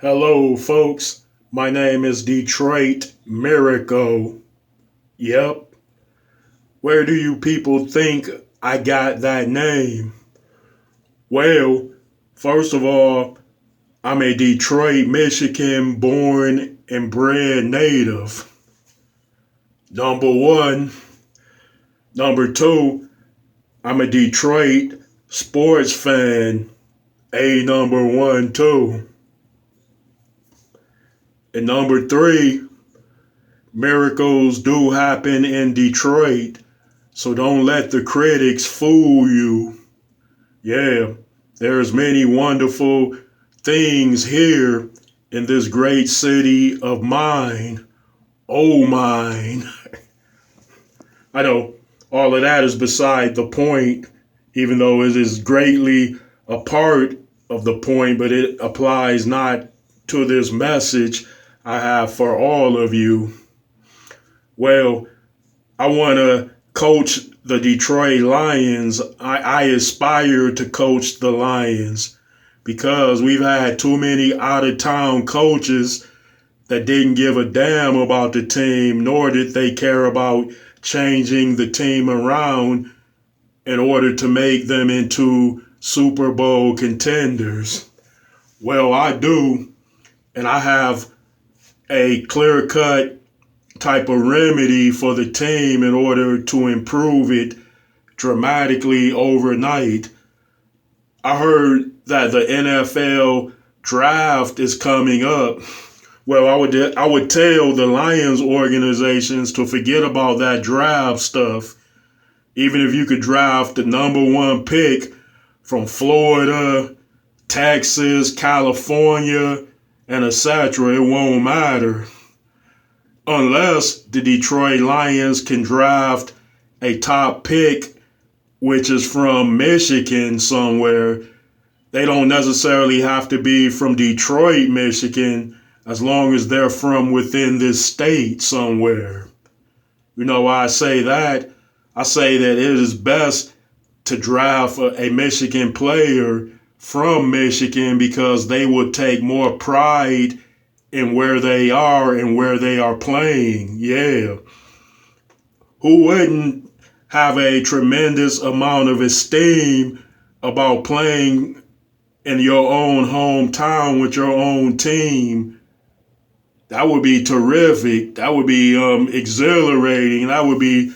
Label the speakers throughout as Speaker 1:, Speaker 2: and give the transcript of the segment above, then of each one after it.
Speaker 1: Hello, folks. My name is Detroit Miracle. Yep. Where do you people think I got that name? Well, first of all, I'm a Detroit, Michigan born and bred native. Number one. Number two, I'm a Detroit sports fan. A number one, too. And number three, miracles do happen in Detroit. So don't let the critics fool you. Yeah, there's many wonderful things here in this great city of mine. Oh, mine. I know all of that is beside the point, even though it is greatly a part of the point, but it applies not to this message I have for all of you. Well, I want to coach the Detroit Lions. I aspire to coach the Lions because we've had too many out of town coaches that didn't give a damn about the team, nor did they care about changing the team around in order to make them into Super Bowl contenders. Well, I do, and I have a clear cut type of remedy for the team in order to improve it dramatically overnight. I heard that the NFL draft is coming up. Well, I would tell the Lions organizations to forget about that draft stuff. Even if you could draft the number one pick from Florida, Texas, California, and etc., it won't matter. Unless the Detroit Lions can draft a top pick, which is from Michigan somewhere. They don't necessarily have to be from Detroit, Michigan, as long as they're from within this state somewhere. You know why I say that? I say that it is best to draft a Michigan player from Michigan because they would take more pride in where they are and where they are playing. Yeah. Who wouldn't have a tremendous amount of esteem about playing in your own hometown with your own team? That would be terrific. That would be exhilarating. That would be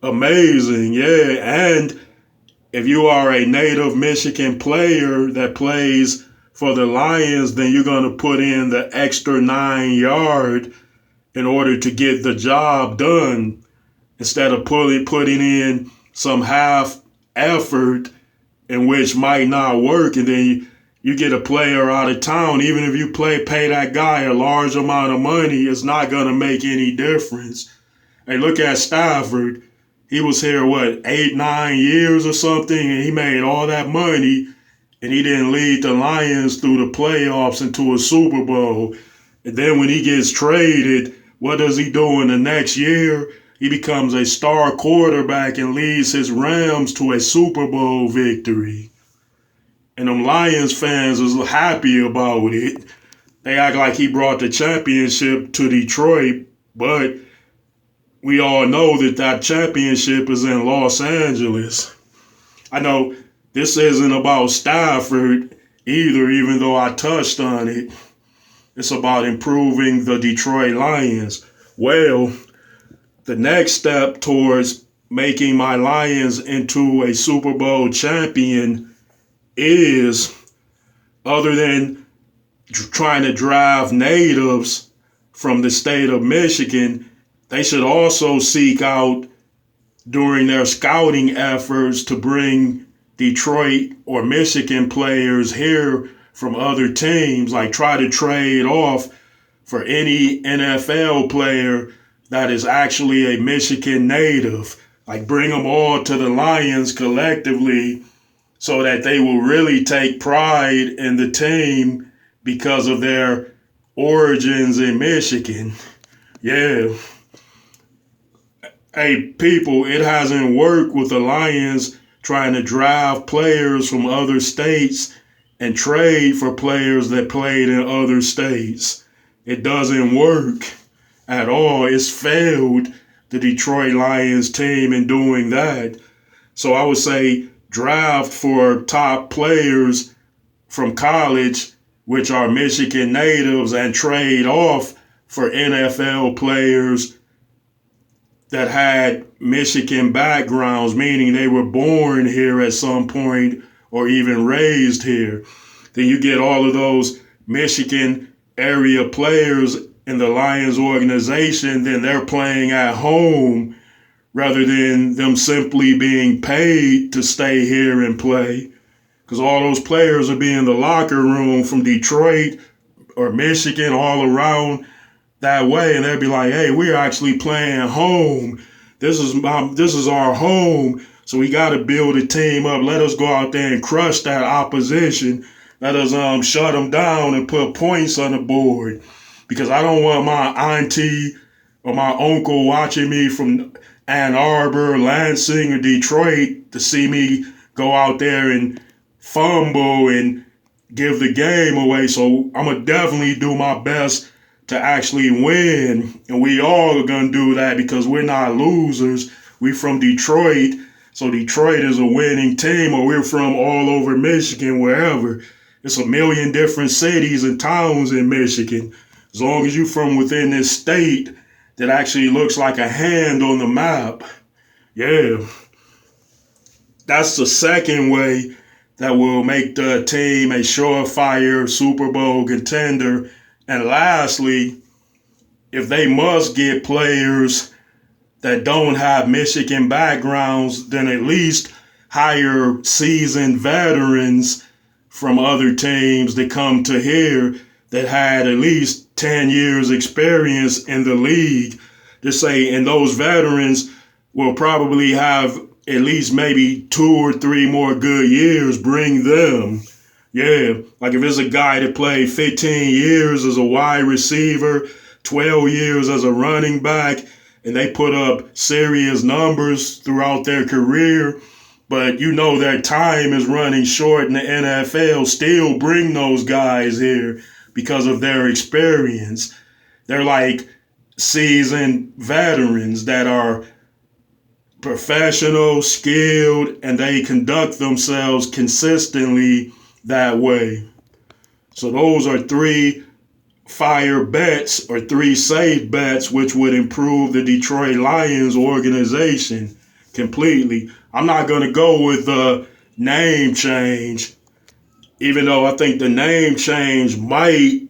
Speaker 1: amazing. Yeah. And if you are a native Michigan player that plays for the Lions, then you're going to put in the extra 9 yard in order to get the job done instead of putting in some half effort in which might not work. And then you get a player out of town. Even if you pay that guy a large amount of money, it's not going to make any difference. Hey, look at Stafford. He was here, 8, 9 years or something, and he made all that money, and he didn't lead the Lions through the playoffs into a Super Bowl. And then when he gets traded, what does he do in the next year? He becomes a star quarterback and leads his Rams to a Super Bowl victory. And them Lions fans is happy about it. They act like he brought the championship to Detroit, but we all know that that championship is in Los Angeles. I know this isn't about Stafford either, even though I touched on it. It's about improving the Detroit Lions. Well, the next step towards making my Lions into a Super Bowl champion is, other than trying to draft natives from the state of Michigan, they should also seek out during their scouting efforts to bring Detroit or Michigan players here from other teams, like try to trade off for any NFL player that is actually a Michigan native. Like bring them all to the Lions collectively so that they will really take pride in the team because of their origins in Michigan. Yeah. Hey, people, it hasn't worked with the Lions trying to draft players from other states and trade for players that played in other states. It doesn't work at all. It's failed the Detroit Lions team in doing that. So I would say draft for top players from college, which are Michigan natives, and trade off for NFL players that had Michigan backgrounds, meaning they were born here at some point or even raised here. Then you get all of those Michigan area players in the Lions organization, then they're playing at home rather than them simply being paid to stay here and play. Because all those players will be in the locker room from Detroit or Michigan, all around that way, and they'll be like, "Hey, we're actually playing home. This is our home. So we got to build a team up. Let us go out there and crush that opposition. Let us shut them down and put points on the board." Because I don't want my auntie or my uncle watching me from Ann Arbor, Lansing, or Detroit to see me go out there and fumble and give the game away. So I'm going to definitely do my best to actually win. And we all are going to do that because we're not losers. We're from Detroit. So Detroit is a winning team, or we're from all over Michigan, wherever. It's a million different cities and towns in Michigan. As long as you're from within this state that actually looks like a hand on the map. Yeah. That's the second way that will make the team a surefire Super Bowl contender. And lastly, if they must get players that don't have Michigan backgrounds, then at least hire seasoned veterans from other teams that come to here that had at least 10 years experience in the league. To say, and those veterans will probably have at least maybe 2 or 3 more good years. Bring them. Yeah, like if it's a guy that played 15 years as a wide receiver, 12 years as a running back, and they put up serious numbers throughout their career, but you know their time is running short in the NFL, still bring those guys here because of their experience. They're like seasoned veterans that are professional, skilled, and they conduct themselves consistently that way. So those are 3 fire bets or 3 safe bets which would improve the Detroit Lions organization completely. I'm not going to go with the name change, even though I think the name change might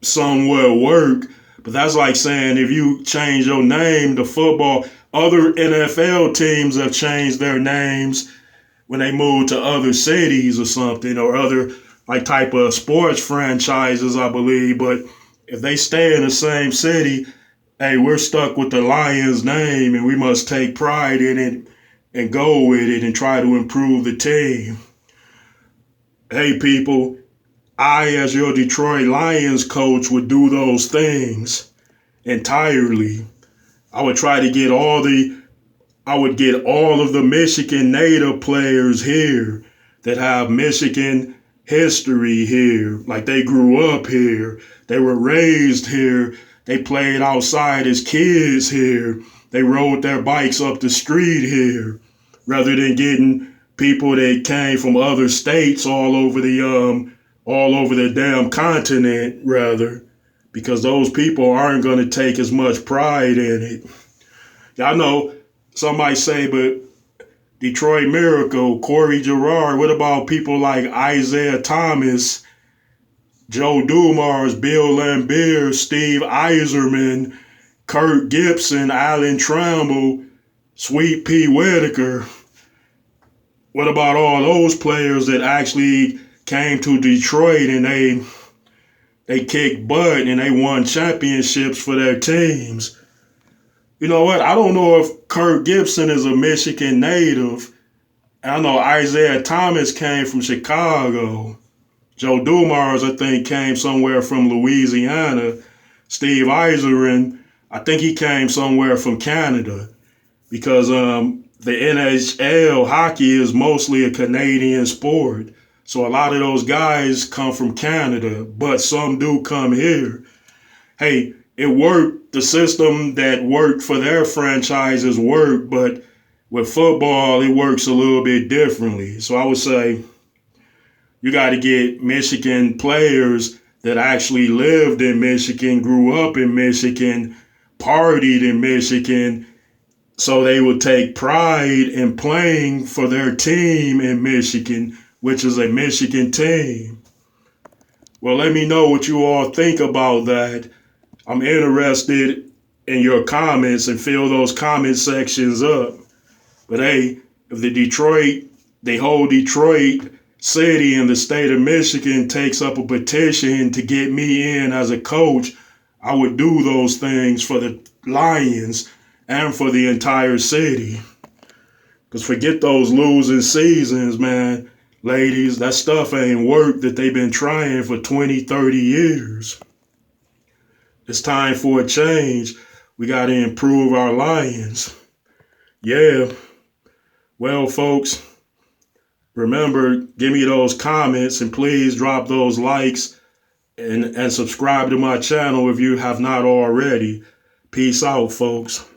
Speaker 1: somewhat work. But that's like saying if you change your name to football, other NFL teams have changed their names when they move to other cities or something, or other like type of sports franchises, I believe. But if they stay in the same city, hey, we're stuck with the Lions name and we must take pride in it and go with it and try to improve the team. Hey, people, I, as your Detroit Lions coach, would do those things entirely. I would try to get all of the Michigan native players here that have Michigan history here. Like they grew up here. They were raised here. They played outside as kids here. They rode their bikes up the street here, rather than getting people that came from other states all over the damn continent, rather, because those people aren't going to take as much pride in it. I know somebody say, but Detroit Miracle, Corey Gerard, what about people like Isaiah Thomas, Joe Dumars, Bill Laimbeer, Steve Eiserman, Kirk Gibson, Alan Trammell, Sweet Pea Whitaker? What about all those players that actually came to Detroit and they kicked butt and they won championships for their teams? You know what? I don't know if Kirk Gibson is a Michigan native. I know Isaiah Thomas came from Chicago. Joe Dumars, I think, came somewhere from Louisiana. Steve Eiserman, I think he came somewhere from Canada, because the NHL hockey is mostly a Canadian sport. So a lot of those guys come from Canada, but some do come here. Hey, it worked. The system that worked for their franchises worked, but with football, it works a little bit differently. So I would say you got to get Michigan players that actually lived in Michigan, grew up in Michigan, partied in Michigan, so they would take pride in playing for their team in Michigan, which is a Michigan team. Well, let me know what you all think about that. I'm interested in your comments and fill those comment sections up. But hey, if the whole Detroit city and the state of Michigan takes up a petition to get me in as a coach, I would do those things for the Lions and for the entire city. Because forget those losing seasons, man. Ladies, that stuff ain't work that they've been trying for 20, 30 years. It's time for a change. We got to improve our Lions. Yeah. Well, folks, remember, give me those comments and please drop those likes and subscribe to my channel if you have not already. Peace out, folks.